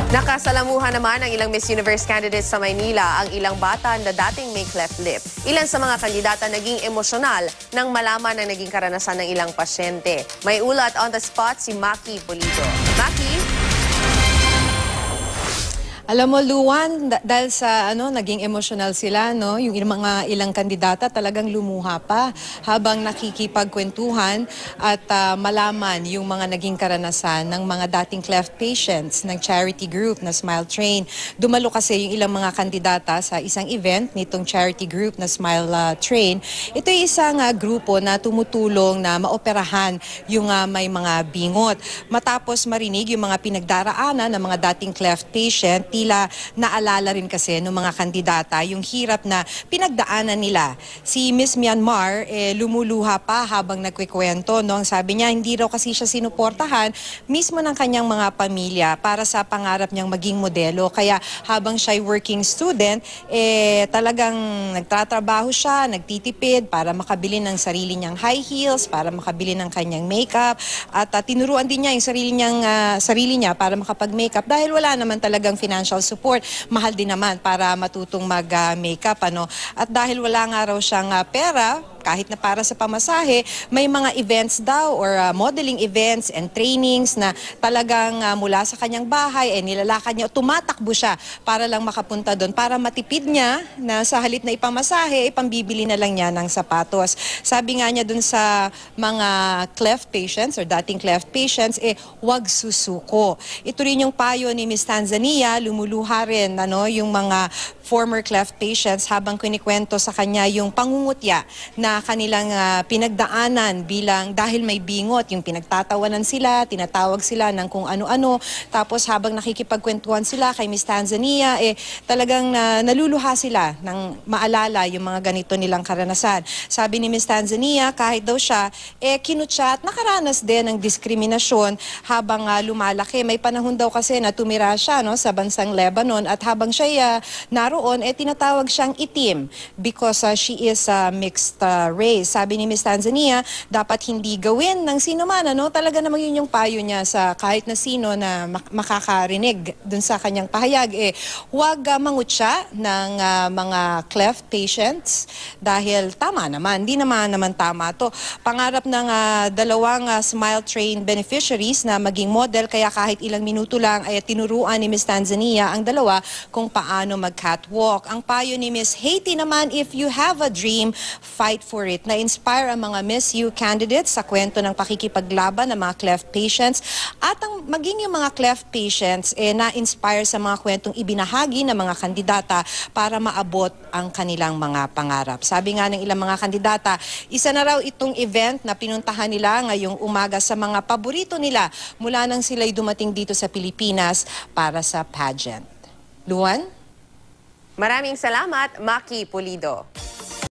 Nakasalamuhan naman ang ilang Miss Universe candidates sa Maynila ang ilang bata na dating may cleft lip. Ilan sa mga kandidata naging emosyonal nang malaman ang naging karanasan ng ilang pasyente. May ulat on the spot si Maki Pulido. Maki? Alam mo, Luwan, dahil sa naging emotional sila, no, yung mga ilang kandidata talagang lumuha pa habang nakikipagkwentuhan at malaman yung mga naging karanasan ng mga dating cleft patients ng charity group na Smile Train. Dumalo kasi yung ilang mga kandidata sa isang event nitong charity group na Smile Train. Ito ay isang grupo na tumutulong na maoperahan yung may mga bingot. Matapos marinig yung mga pinagdaraanan ng mga dating cleft patient, tila naalala rin kasi ng mga kandidata yung hirap na pinagdaanan nila. Si Miss Myanmar lumuluha pa habang nagkikwento, no? Ang sabi niya, hindi raw kasi siya sinuportahan mismo ng kanyang mga pamilya para sa pangarap niyang maging modelo. Kaya habang siya'y working student, talagang nagtatrabaho siya, nagtitipid para makabili ng sarili niyang high heels, para makabili ng kanyang makeup, at tinuruan din niya yung sarili niya para makapag-makeup dahil wala naman talagang financial support. Mahal din naman para matutong mag-makeup. At dahil wala nga raw siyang pera, kahit na para sa pamasahe, may mga events daw or modeling events and trainings na talagang mula sa kanyang bahay, nilalakad niya, tumatakbo siya para lang makapunta doon, para matipid niya na sa halip na ipamasahe, pambibili na lang niya ng sapatos. Sabi nga niya doon sa mga cleft patients or dating cleft patients, huwag susuko. Ito rin yung payo ni Miss Tanzania, lumuluha rin yung mga former cleft patients habang kinikwento sa kanya yung pangungutya na kanilang pinagdaanan bilang dahil may bingot, yung pinagtatawanan sila, tinatawag sila ng kung ano-ano. Tapos habang nakikipagkwentuhan sila kay Miss Tanzania, talagang naluluha sila ng maalala yung mga ganito nilang karanasan. Sabi ni Miss Tanzania, kahit daw siya, kinutya at nakaranas din ng diskriminasyon habang lumalaki. May panahon daw kasi na tumira siya sa bansang Lebanon at habang siya naroon, tinatawag siyang itim because she is mixed race. Sabi ni Miss Tanzania, dapat hindi gawin ng sino man, talaga naman yun yung payo niya sa kahit na sino na makakarinig dun sa kanyang pahayag, huwag mangutya ng mga cleft patients dahil tama naman, hindi naman tama to. Pangarap ng dalawang Smile Train beneficiaries na maging model, kaya kahit ilang minuto lang ay tinuruan ni Miss Tanzania ang dalawa kung paano mag-catwalk. Ang payo ni Miss Haiti naman, if you have a dream, fight for it. Na-inspire ang mga Miss U candidates sa kwento ng pakikipaglaban ng mga cleft patients at ang maging yung mga cleft patients na-inspire sa mga kwentong ibinahagi ng mga kandidata para maabot ang kanilang mga pangarap. Sabi nga ng ilang mga kandidata, isa na raw itong event na pinuntahan nila ngayong umaga sa mga paborito nila mula nang sila'y dumating dito sa Pilipinas para sa pageant. Luan? Maraming salamat, Maki Pulido.